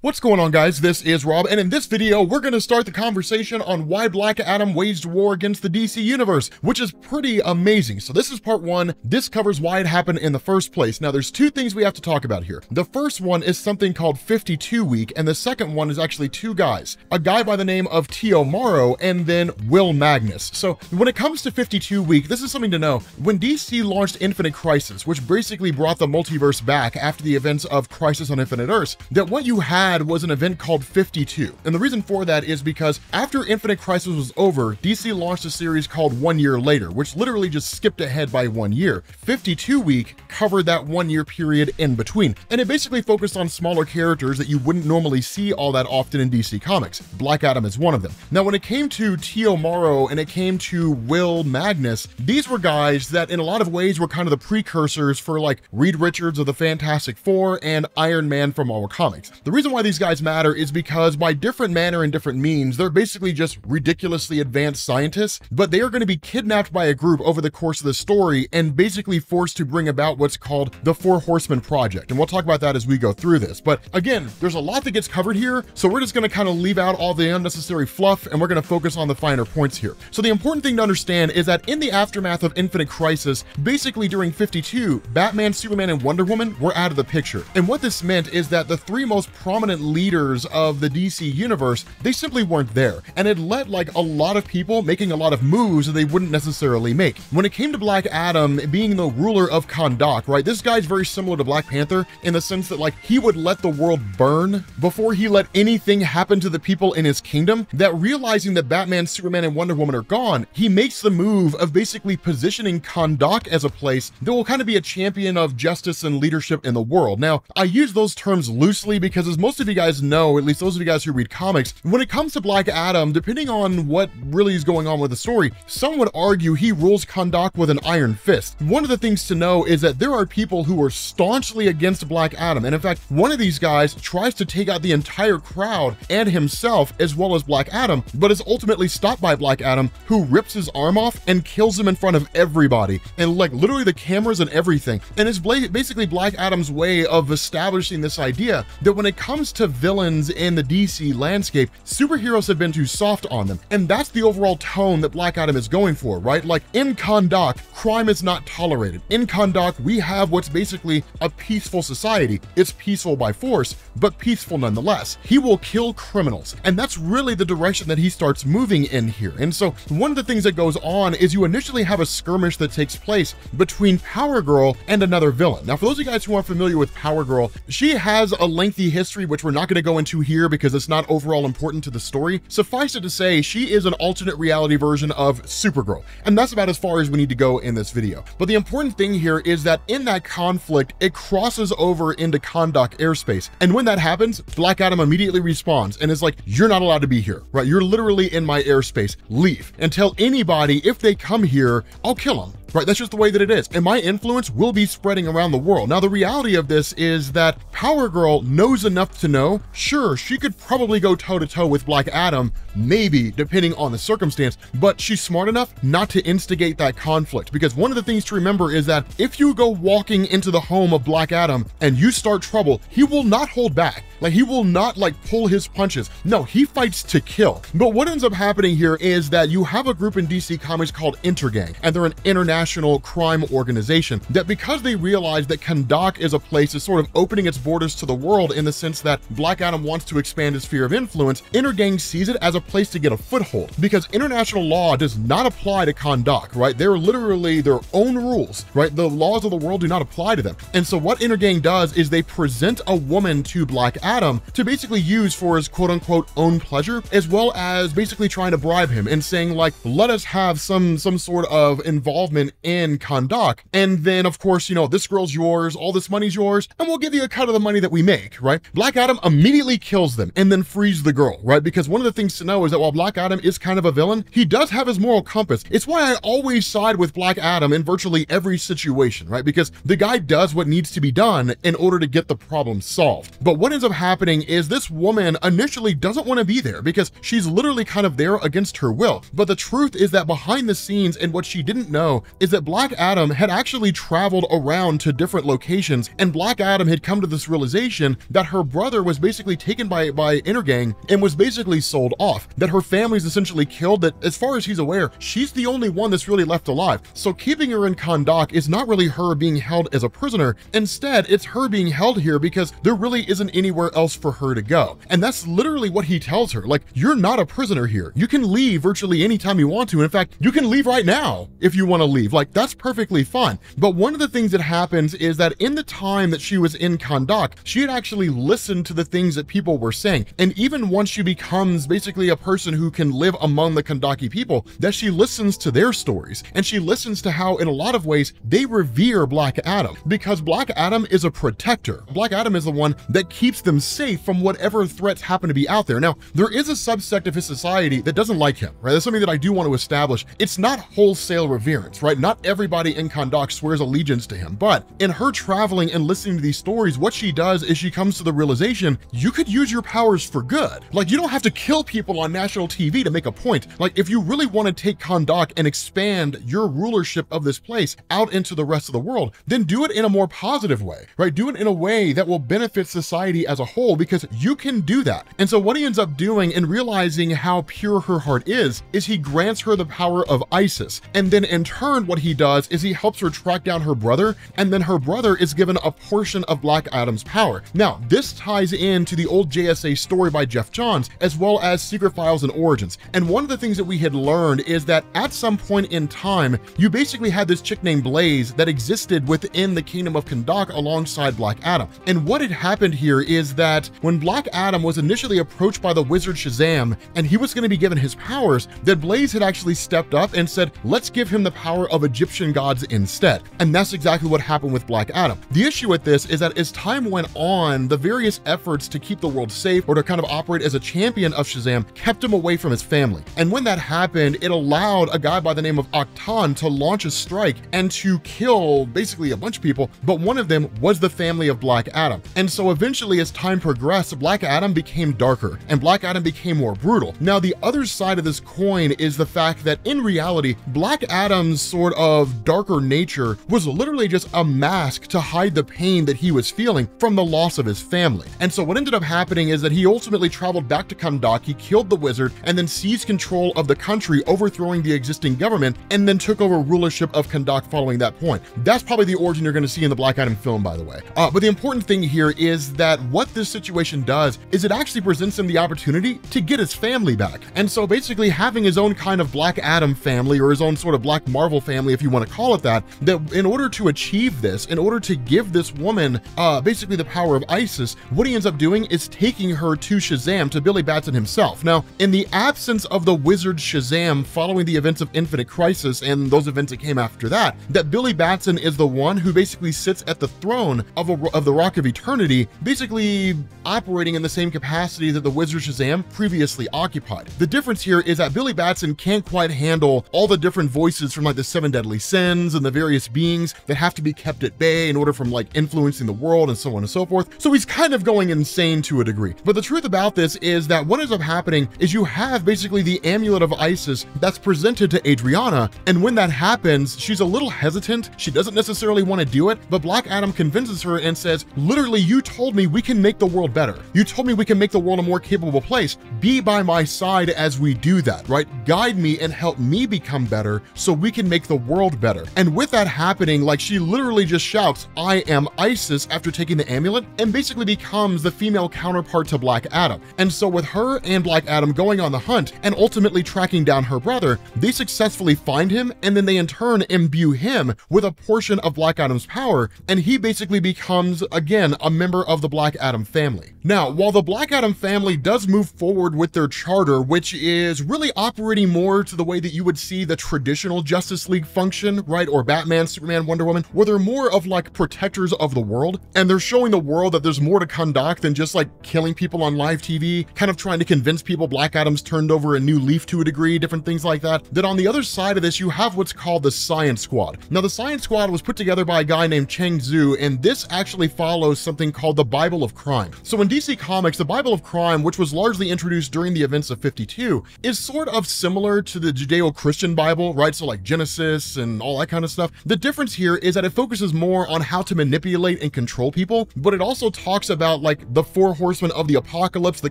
What's going on, guys? This is Rob, and in this video, we're going to start the conversation on why Black Adam waged war against the DC Universe, which is pretty amazing. So this is part one. This covers why it happened in the first place. Now, there's two things we have to talk about here. The first one is something called 52 Week, and the second one is actually two guys. A guy by the name of T.O. Morrow, and then Will Magnus. So when it comes to 52 Week, this is something to know. When DC launched Infinite Crisis, which basically brought the multiverse back after the events of Crisis on Infinite Earths, that what you had was an event called 52. And the reason for that is because after Infinite Crisis was over, DC launched a series called 1 Year Later, which literally just skipped ahead by 1 year. 52 Week covered that 1 year period in between. And it basically focused on smaller characters that you wouldn't normally see all that often in DC Comics. Black Adam is one of them. Now, when it came to T.O. Morrow and it came to Will Magnus, these were guys that in a lot of ways were kind of the precursors for like Reed Richards of the Fantastic Four and Iron Man from Marvel Comics. The reason why these guys matter is because by different manner and different means, they're basically just ridiculously advanced scientists, but they are going to be kidnapped by a group over the course of the story and basically forced to bring about what's called the Four Horsemen Project. And we'll talk about that as we go through this. But again, there's a lot that gets covered here, so we're just going to kind of leave out all the unnecessary fluff and we're going to focus on the finer points here. So the important thing to understand is that in the aftermath of Infinite Crisis, basically during 52, Batman, Superman, and Wonder Woman were out of the picture. And what this meant is that the three most prominent leaders of the DC universe, they simply weren't there. And it led like a lot of people making a lot of moves that they wouldn't necessarily make. When it came to Black Adam being the ruler of Kahndaq, right? This guy's very similar to Black Panther in the sense that like he would let the world burn before he let anything happen to the people in his kingdom. That realizing that Batman, Superman, and Wonder Woman are gone, he makes the move of basically positioning Kahndaq as a place that will kind of be a champion of justice and leadership in the world. Now, I use those terms loosely because as most of you guys know, at least those of you guys who read comics, when it comes to Black Adam, depending on what really is going on with the story, some would argue he rules Kahndaq with an iron fist. One of the things to know is that there are people who are staunchly against Black Adam, and in fact, one of these guys tries to take out the entire crowd and himself as well as Black Adam, but is ultimately stopped by Black Adam, who rips his arm off and kills him in front of everybody, and like literally the cameras and everything. And it's basically Black Adam's way of establishing this idea that when it comes to villains in the DC landscape, superheroes have been too soft on them. And that's the overall tone that Black Adam is going for, right? Like in Kahndaq, crime is not tolerated. In Kahndaq, we have what's basically a peaceful society. It's peaceful by force, but peaceful nonetheless. He will kill criminals. And that's really the direction that he starts moving in here. And so one of the things that goes on is you initially have a skirmish that takes place between Power Girl and another villain. Now, for those of you guys who aren't familiar with Power Girl, she has a lengthy history, which we're not going to go into here because it's not overall important to the story. Suffice it to say, she is an alternate reality version of Supergirl. And that's about as far as we need to go in this video. But the important thing here is that in that conflict, it crosses over into Kahndaq airspace. And when that happens, Black Adam immediately responds and is like, you're not allowed to be here, right? You're literally in my airspace. Leave. And tell anybody if they come here, I'll kill them. Right, that's just the way that it is. And my influence will be spreading around the world. Now, the reality of this is that Power Girl knows enough to know, sure, she could probably go toe-to-toe with Black Adam, maybe, depending on the circumstance, but she's smart enough not to instigate that conflict. Because one of the things to remember is that if you go walking into the home of Black Adam and you start trouble, he will not hold back. Like, he will not like pull his punches. No, he fights to kill. But what ends up happening here is that you have a group in DC Comics called Intergang, and they're an international crime organization that, because they realize that Kahndaq is a place that's sort of opening its borders to the world in the sense that Black Adam wants to expand his sphere of influence, Intergang sees it as a place to get a foothold because international law does not apply to Kahndaq, right? They're literally their own rules, right? The laws of the world do not apply to them. And so what Intergang does is they present a woman to Black Adam to basically use for his quote unquote own pleasure, as well as basically trying to bribe him and saying like, let us have some sort of involvement in Kahndaq. And then of course, you know, this girl's yours, all this money's yours, and we'll give you a cut of the money that we make, right? Black Adam immediately kills them and then frees the girl, right? Because one of the things to know is that while Black Adam is kind of a villain, he does have his moral compass. It's why I always side with Black Adam in virtually every situation, right? Because the guy does what needs to be done in order to get the problem solved. But what ends up happening is this woman initially doesn't want to be there because she's literally kind of there against her will. But the truth is that behind the scenes, and what she didn't know is that Black Adam had actually traveled around to different locations, and Black Adam had come to this realization that her brother was basically taken by Intergang and was basically sold off, that her family's essentially killed, that as far as he's aware, she's the only one that's really left alive. So keeping her in Kahndaq is not really her being held as a prisoner. Instead, it's her being held here because there really isn't anywhere else for her to go. And that's literally what he tells her. Like, you're not a prisoner here. You can leave virtually anytime you want to. In fact, you can leave right now if you want to leave. Like, that's perfectly fine. But one of the things that happens is that in the time that she was in Kahndaq, she had actually listened to the things that people were saying. And even once she becomes basically a person who can live among the Kahndaqi people, that she listens to their stories. And she listens to how, in a lot of ways, they revere Black Adam, because Black Adam is a protector. Black Adam is the one that keeps them safe from whatever threats happen to be out there. Now, there is a subsect of his society that doesn't like him, right? That's something that I do want to establish. It's not wholesale reverence, right? Not everybody in Kahndaq swears allegiance to him, but in her traveling and listening to these stories, what she does is she comes to the realization, you could use your powers for good. Like, you don't have to kill people on national TV to make a point. Like, if you really want to take Kahndaq and expand your rulership of this place out into the rest of the world, then do it in a more positive way, right? Do it in a way that will benefit society as a whole, because you can do that. And so what he ends up doing, and realizing how pure her heart is he grants her the power of Isis. And then in turn, what he does is he helps her track down her brother, and then her brother is given a portion of Black Adam's power. Now, this ties into the old JSA story by Jeff Johns, as well as Secret Files and Origins. And one of the things that we had learned is that at some point in time, you basically had this chick named Blaze that existed within the kingdom of Kahndaq alongside Black Adam. And what had happened here is that when Black Adam was initially approached by the wizard Shazam, and he was going to be given his powers, that Blaze had actually stepped up and said, let's give him the power of Egyptian gods instead. And that's exactly what happened with Black Adam. The issue with this is that as time went on, the various efforts to keep the world safe, or to kind of operate as a champion of Shazam, kept him away from his family. And when that happened, it allowed a guy by the name of Octan to launch a strike and to kill basically a bunch of people, but one of them was the family of Black Adam. And so eventually, as time progressed, Black Adam became darker, and Black Adam became more brutal. Now, the other side of this coin is the fact that in reality, Black Adam's sort of darker nature was literally just a mask to hide the pain that he was feeling from the loss of his family. And so what ended up happening is that he ultimately traveled back to Kahndaq, he killed the wizard, and then seized control of the country, overthrowing the existing government, and then took over rulership of Kahndaq following that point. That's probably the origin you're going to see in the Black Adam film, by the way. But the important thing here is that what this situation does is it actually presents him the opportunity to get his family back. And so basically having his own kind of Black Adam family, or his own sort of Black Marvel family, if you want to call it that in order to achieve this, in order to give this woman basically the power of Isis, what he ends up doing is taking her to Shazam, to Billy Batson himself. Now, in the absence of the wizard Shazam following the events of Infinite Crisis and those events that came after that Billy Batson is the one who basically sits at the throne of the Rock of Eternity, basically operating in the same capacity that the wizard Shazam previously occupied. The difference here is that Billy Batson can't quite handle all the different voices from like the 7 deadly sins and the various beings that have to be kept at bay in order from like influencing the world and so on and so forth. So he's kind of going insane to a degree. But the truth about this is that what ends up happening is you have basically the amulet of Isis that's presented to Adriana, and when that happens, she's a little hesitant. She doesn't necessarily want to do it, but Black Adam convinces her and says, literally, you told me we can make the world better. You told me we can make the world a more capable place. Be by my side as we do that, right? Guide me and help me become better so we can make the world better. And with that happening, like, she literally just shouts, I am Isis, after taking the amulet, and basically becomes the female counterpart to Black Adam. And so with her and Black Adam going on the hunt and ultimately tracking down her brother, they successfully find him, and then they in turn imbue him with a portion of Black Adam's power, and he basically becomes, again, a member of the Black Adam family. Now, while the Black Adam family does move forward with their charter, which is really operating more to the way that you would see the traditional Justice League function, right? Or Batman, Superman, Wonder Woman, where they're more of like protectors of the world, and they're showing the world that there's more to Kahndaq than just like killing people on live TV, kind of trying to convince people Black Adam's turned over a new leaf to a degree, different things like that. That on the other side of this, you have what's called the Science Squad. Now, the Science Squad was put together by a guy named Cheng Zhu, and this actually follows something called the Bible of crime. So in DC Comics, the Bible of crime, which was largely introduced during the events of 52, is sort of similar to the Judeo-Christian Bible, right? So like Genesis and all that kind of stuff. The difference here is that it focuses more on how to manipulate and control people, but it also talks about like the 4 horsemen of the apocalypse, the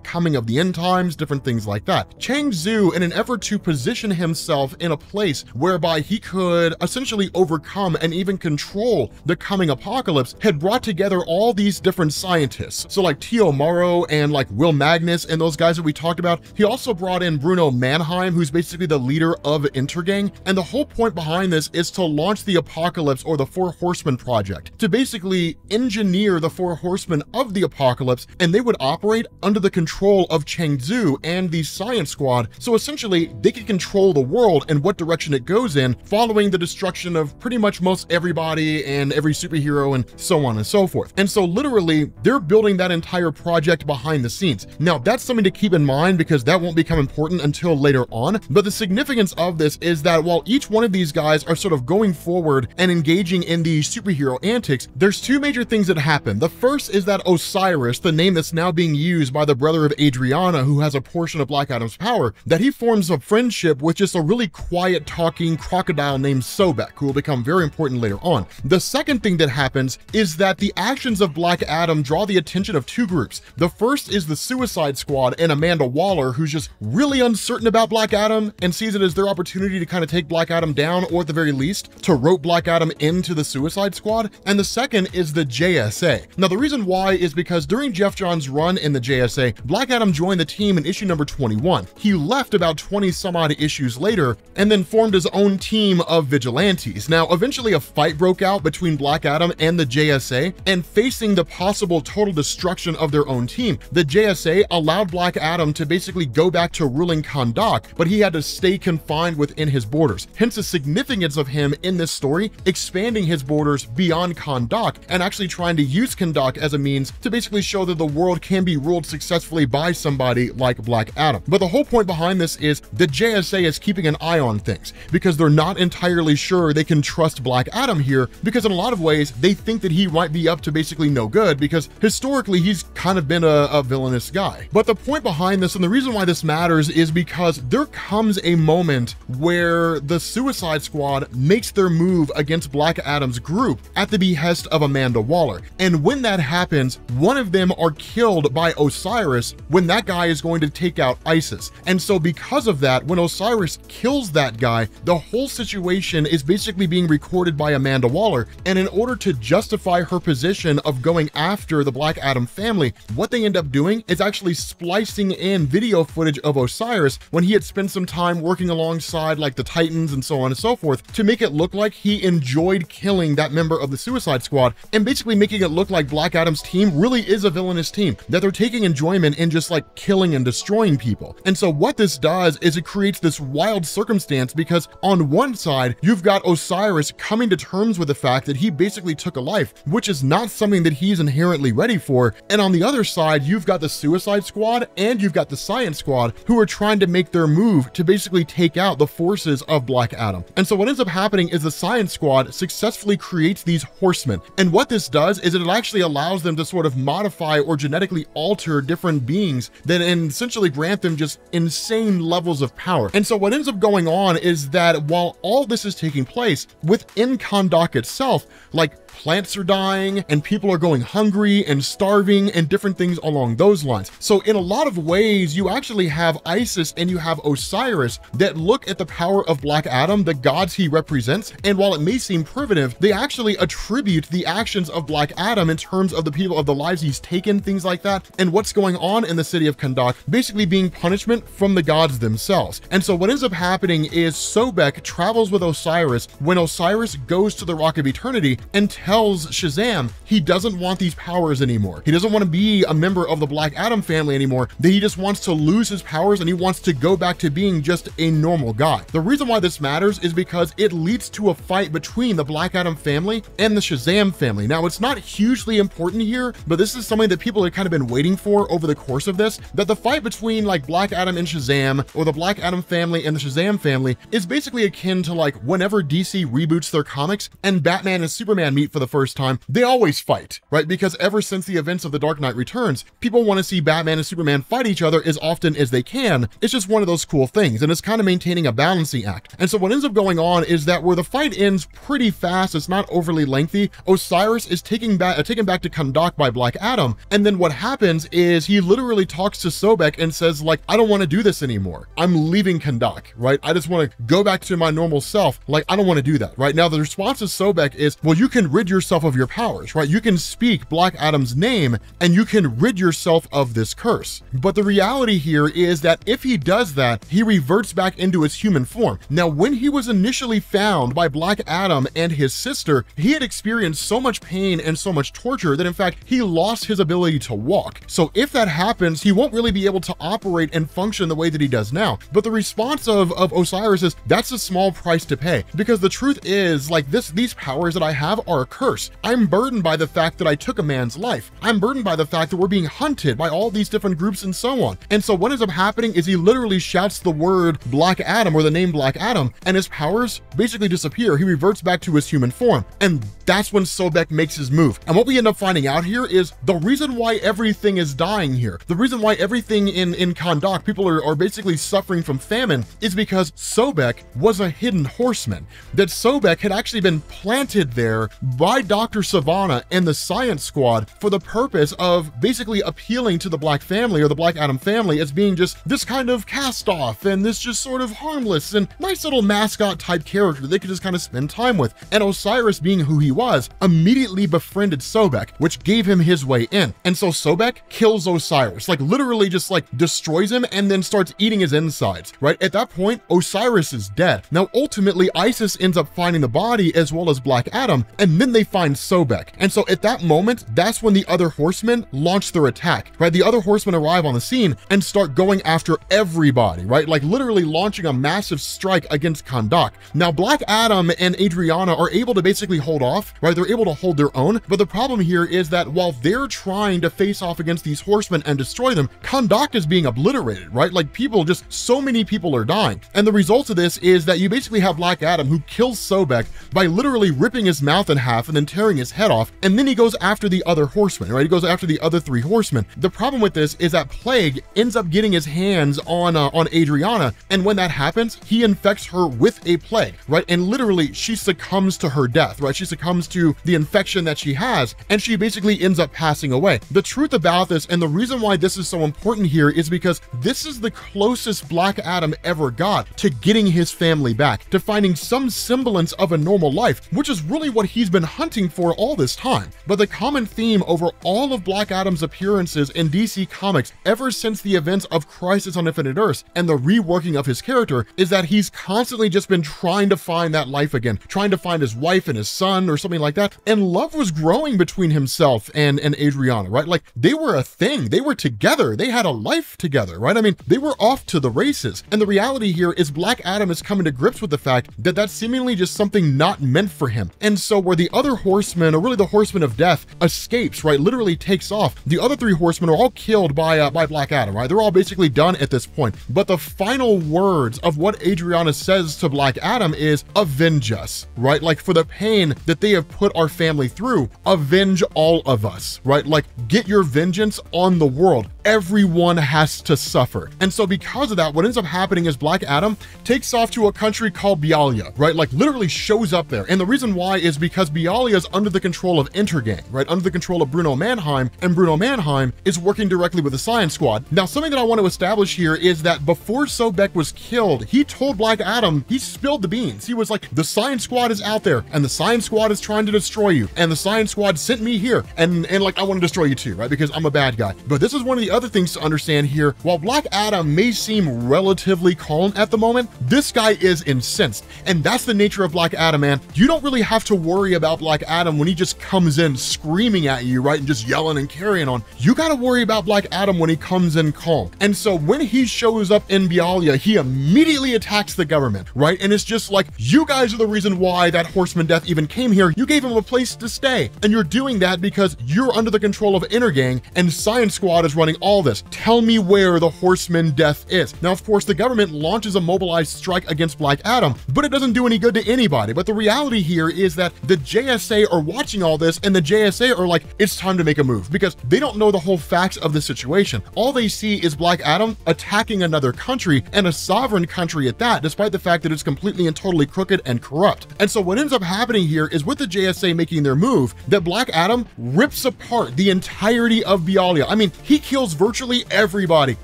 coming of the end times, different things like that. Chang Zhu, in an effort to position himself in a place whereby he could essentially overcome and even control the coming apocalypse, had brought together all these different scientists. So like Tio Morrow and like Will Magnus and those guys that we talked about. He also brought in Bruno Mannheim, who's basically the leader of Intergang. And the whole point behind this is to launch the apocalypse, or the 4 Horsemen project, to basically engineer the 4 horsemen of the apocalypse, and they would operate under the control of Chang Zhu and the science squad. So essentially they could control the world and what direction it goes in, following the destruction of pretty much most everybody and every superhero and so on and so forth. And so literally they're building that entire project behind the scenes. Now that's something to keep in mind, because that won't become important until later on. But the significance of this is that while each one of these guys are sort of going forward and engaging in these superhero antics, there's 2 major things that happen. The first is that Osiris, the name that's now being used by the brother of Adriana, who has a portion of Black Adam's power, that he forms a friendship with just a really quiet talking crocodile named Sobek, who will become very important later on. The second thing that happens is that the actions of Black Adam draw the attention of 2 groups. The first is the Suicide Squad and Amanda Waller, who's just really uncertain about Black Adam and sees it as their opportunity to kind of take Black Adam down, or at the very least to rope Black Adam into the Suicide Squad. And the second is the JSA. Now the reason why is because during Jeff Johns' run in the JSA, Black Adam joined the team in issue number 21. He left about 20 some odd issues later and then formed his own team of vigilantes. Now eventually a fight broke out between Black Adam and the JSA, and facing the possible total destruction of their own team, the JSA allowed Black Adam to basically go back to ruling Kahndaq, but he had to stay confined within his borders. Hence the significance of him in this story, expanding his borders beyond Kahndaq and actually trying to use Kahndaq as a means to basically show that the world can be ruled successfully by somebody like Black Adam. But the whole point behind this is the JSA is keeping an eye on things, because they're not entirely sure they can trust Black Adam here, because in a lot of ways they think that he might be up to basically no good, because historically he's kind of been a villainous guy. But the point behind this, and the reason why this matters, is because there comes a moment where the Suicide Squad makes their move against Black Adam's group at the behest of Amanda Waller. And when that happens, one of them are killed by Osiris when that guy is going to take out Isis. And so because of that, when Osiris kills that guy, the whole situation is basically being recorded by Amanda Waller. And in order to justify her position of going after the Black Adam family, what they end up doing is actually splicing in video footage of Osiris when he had spent some time working alongside like the Titans and so on and so forth, to make it look like he enjoyed killing that member of the Suicide Squad, and basically making it look like Black Adam's team really is a villainous team, that they're taking enjoyment in just like killing and destroying people. And so what this does is it creates this wild circumstance, because on one side you've got Osiris coming to terms with the fact that he basically took a life, which is not something that he's inherently ready for, and on the other side you've got the Suicide Squad and you've got the Science Squad, who are trying to make their move to basically take out the forces of Black Adam. And so what ends up happening is the Science Squad successfully creates these Horsemen, and what this does is it actually allows them to sort of modify or genetically alter different beings that essentially grant them just insane levels of power. And so what ends up going on is that while all this is taking place within Kahndaq itself, like plants are dying and people are going hungry and starving and different things along those lines. So in a lot of ways, you actually have Isis and you have Osiris that look at the power of Black Adam, the gods he represents, and while it may seem primitive, they actually attribute the actions of Black Adam in terms of the people, of the lives he's taken, things like that, and what's going on in the city of Kahndaq basically being punishment from the gods themselves. And so what ends up happening is Sobek travels with Osiris when Osiris goes to the Rock of Eternity and tells Shazam he doesn't want these powers anymore. He doesn't want to be a member of the Black Adam family anymore, that he just wants to lose his powers and he wants to go back to being just a normal guy. The reason why this matters is because it leads to a fight between the Black Adam family and the Shazam family. Now, it's not hugely important here, but this is something that people have kind of been waiting for over the course of this, that the fight between like Black Adam and Shazam, or the Black Adam family and the Shazam family, is basically akin to like whenever DC reboots their comics and Batman and Superman meet for the first time, they always fight, right? Because ever since the events of The Dark Knight Returns, people want to see Batman and Superman fight each other as often as they can. It's just one of those cool things, and it's kind of maintaining a balancing act. And so what ends up going on is that where the fight ends pretty fast, it's not overly lengthy, Osiris is taken back to Kahndaq by Black Adam, and then what happens is he literally talks to Sobek and says, like, I don't want to do this anymore. I'm leaving Kahndaq, right? I just want to go back to my normal self. Like, I don't want to do that, right? Now, the response of Sobek is, well, you can rid yourself of your powers, right? You can speak Black Adam's name and you can rid yourself of this curse. But the reality here is that if he does that, he reverts back into his human form. Now, when he was initially found by Black Adam and his sister, he had experienced so much pain and so much torture that in fact, he lost his ability to walk. So if that happens, he won't really be able to operate and function the way that he does now. But the response of Osiris is, that's a small price to pay, because the truth is, like, these powers that I have are a curse. I'm burdened by the fact that I took a man's life. I'm burdened by the fact that we're being hunted by all these different groups and so on. And so what ends up happening is he literally shouts the word Black Adam, or the name Black Adam, and his powers basically disappear. He reverts back to his human form. And that's when Sobek makes his move. And what we end up finding out here is the reason why everything is dying here, the reason why everything in Kahndaq, people are basically suffering from famine, is because Sobek was a hidden horseman. That Sobek had actually been planted there by Dr. Sivana and the Science Squad for the purpose of basically appealing to the Black family, or the Black Adam family, as being just this kind of cast off and this just sort of harmless and nice little mascot type character that they could just kind of spend time with. And Osiris, being who he was, immediately befriended Sobek, which gave him his way in. And so Sobek kills Osiris, like literally just like destroys him and then starts eating his insides, right? At that point, Osiris is dead. Now, ultimately, Isis ends up finding the body as well as Black Adam, and then they find Sobek. And so at that moment, that's when the other Horsemen launch their attack, right? The other Horsemen arrive on the scene and start going after everybody, right? Like literally launching a massive strike against Kahndaq. Now, Black Adam and Adriana are able to basically hold off, right? They're able to hold their own, but the problem here is that while they're trying to face off against these Horsemen and destroy them, Kahndaq is being obliterated, right? Like people, just so many people are dying. And the result of this is that you basically have Black Adam who kills Sobek by literally ripping his mouth in half and then tearing his head off. And then he goes after the other Horsemen, right? He goes after the other three Horsemen. The problem with this is that Plague ends up getting his hands on Adriana. And when that happens, he infects her with a plague, right? And literally she succumbs to her death, right? She succumbs to the infection that she has, and she basically ends up passing away. The truth about this, and the reason why this is so important here, is because this is the closest Black Adam ever got to getting his family back, to finding some semblance of a normal life, which is really what he's been hunting for all this time. But the common theme over all of Black Adam's appearances in DC Comics ever since the events of Crisis on Infinite Earths and the reworking of his character is that he's constantly just been trying to find that life again, trying to find his wife and his son or something like that. And love was growing between himself and Adriana, right? Like they were a thing, they were together, they had a life together, right? I mean, they were off to the races. And the reality here is Black Adam is coming to grips with the fact that that's seemingly just something not meant for him. And so where the other Horsemen, or really the Horseman of Death, escapes, right, literally takes off, the other three Horsemen are all killed by Black Adam, right? They're all basically done at this point. But the final words of what Adriana says to Black Adam is, avenge us, right? Like for the pain that they have put our family through, avenge all of us, right? Like get your vengeance on the world. Everyone has to suffer. And so because of that, what ends up happening is Black Adam takes off to a country called Bialia, right? Like literally shows up there. And the reason why is because Bialia is under the control of Intergang, right? Under the control of Bruno Mannheim, and Bruno Mannheim is working directly with the Science Squad. Now, something that I want to establish here is that before Sobek was killed, he told Black Adam, he spilled the beans. He was like, the Science Squad is out there and the Science Squad is trying to destroy you. And the Science Squad sent me here and like, I want to destroy you too, right? Because I'm a bad guy. But this is one of the other things to understand here. While Black Adam may seem relatively calm at the moment, this guy is incensed. And that's the nature of Black Adam, man. You don't really have to worry about Black Adam when he just comes in screaming at you, right? And just yelling and carrying on. You got to worry about Black Adam when he comes in calm. And so when he shows up in Bialia, he immediately attacks the government, right? And it's just like, you guys are the reason why that Horseman Death even came here. You gave him a place to stay. And you're doing that because you're under the control of Intergang and Science Squad is running all this. Tell me where the Horseman Death is. Now, of course, the government launches a mobilized strike against Black Adam, but it doesn't do any good to anybody. But the reality here is that the JSA are watching all this and the JSA are like, it's time time to make a move because they don't know the whole facts of the situation. All they see is Black Adam attacking another country, and a sovereign country at that, despite the fact that it's completely and totally crooked and corrupt. And so what ends up happening here is with the JSA making their move, that Black Adam rips apart the entirety of Bialia. I mean, he kills virtually everybody.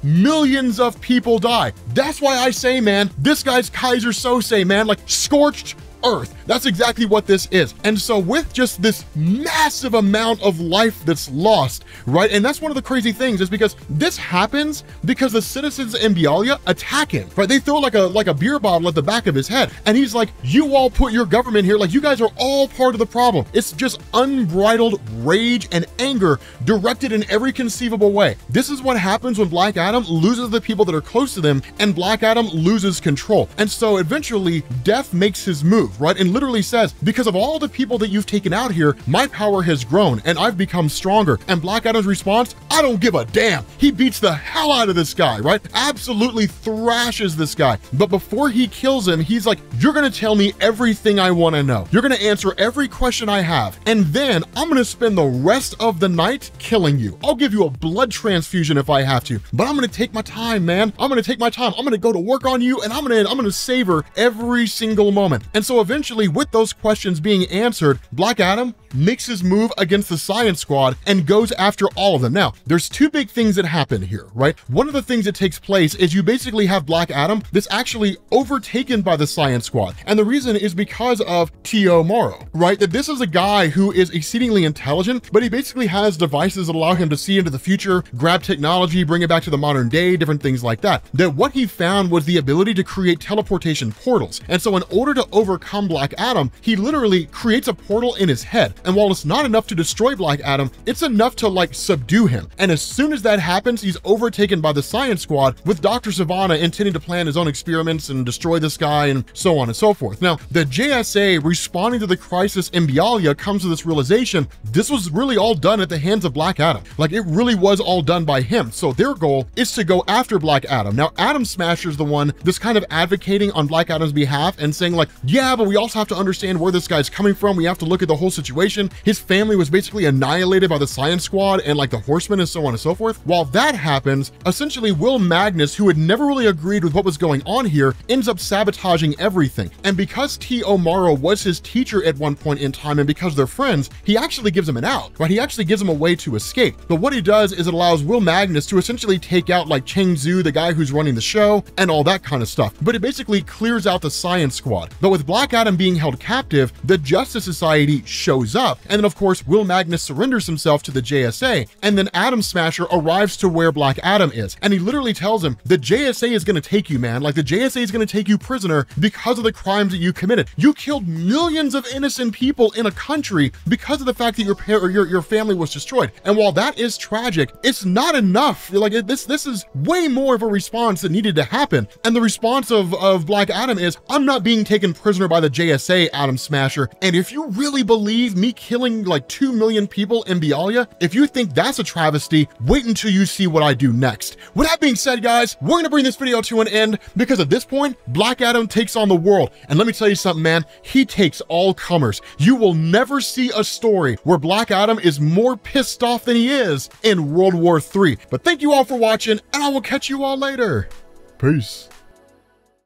Millions of people die. That's why I say, man, this guy's Kaiser Sose, man, like scorched earth. That's exactly what this is. And so with just this massive amount of life that's lost, right? And that's one of the crazy things is because this happens because the citizens in Bialia attack him, right? They throw like a beer bottle at the back of his head. And he's like, you all put your government here. Like, you guys are all part of the problem. It's just unbridled rage and anger directed in every conceivable way. This is what happens when Black Adam loses the people that are close to them and Black Adam loses control. And so eventually Death makes his move, right? And literally says, because of all the people that you've taken out here, my power has grown and I've become stronger. And Black Adam's response, I don't give a damn. He beats the hell out of this guy, right? Absolutely thrashes this guy. But before he kills him, he's like, you're gonna tell me everything I wanna know. You're gonna answer every question I have. And then I'm gonna spend the rest of the night killing you. I'll give you a blood transfusion if I have to, but I'm gonna take my time, man. I'm gonna take my time. I'm gonna go to work on you and I'm gonna savor every single moment. And so eventually, with those questions being answered, Black Adam makes his move against the Science Squad and goes after all of them. Now, there's two big things that happen here, right? One of the things that takes place is you basically have Black Adam that's actually overtaken by the Science Squad. And the reason is because of T.O. Morrow, right? That this is a guy who is exceedingly intelligent, but he basically has devices that allow him to see into the future, grab technology, bring it back to the modern day, different things like that. That what he found was the ability to create teleportation portals. And so in order to overcome Black Adam, he literally creates a portal in his head. And while it's not enough to destroy Black Adam, it's enough to like subdue him. And as soon as that happens, he's overtaken by the Science Squad with Dr. Sivana intending to plan his own experiments and destroy this guy and so on and so forth. Now, the JSA responding to the crisis in Bialia comes to this realization, this was really all done at the hands of Black Adam. Like, it really was all done by him. So their goal is to go after Black Adam. Now, Atom Smasher's the one that's kind of advocating on Black Adam's behalf and saying like, yeah, but we also have to understand where this guy's coming from. We have to look at the whole situation. His family was basically annihilated by the Science Squad and like the Horsemen and so on and so forth. While that happens, essentially Will Magnus, who had never really agreed with what was going on here, ends up sabotaging everything. And because T.O. Morrow was his teacher at one point in time, and because they're friends, he actually gives him an out, right? He actually gives him a way to escape. But what he does is it allows Will Magnus to essentially take out like Cheng Zhu, the guy who's running the show, and all that kind of stuff. But it basically clears out the Science Squad. But with Black Adam being held captive, the Justice Society shows up. And then of course, Will Magnus surrenders himself to the JSA. And then Atom Smasher arrives to where Black Adam is. And he literally tells him, the JSA is gonna take you, man. Like, the JSA is gonna take you prisoner because of the crimes that you committed. You killed millions of innocent people in a country because of the fact that your family was destroyed. And while that is tragic, it's not enough. Like, this is way more of a response that needed to happen. And the response of Black Adam is, I'm not being taken prisoner by the JSA, Atom Smasher. And if you really believe me killing like 2 million people in Bialia, if you think that's a travesty, wait until you see what I do next. With that being said, guys, we're gonna bring this video to an end because at this point, Black Adam takes on the world. And let me tell you something, man, he takes all comers. You will never see a story where Black Adam is more pissed off than he is in World War III. But thank you all for watching, and I will catch you all later. Peace.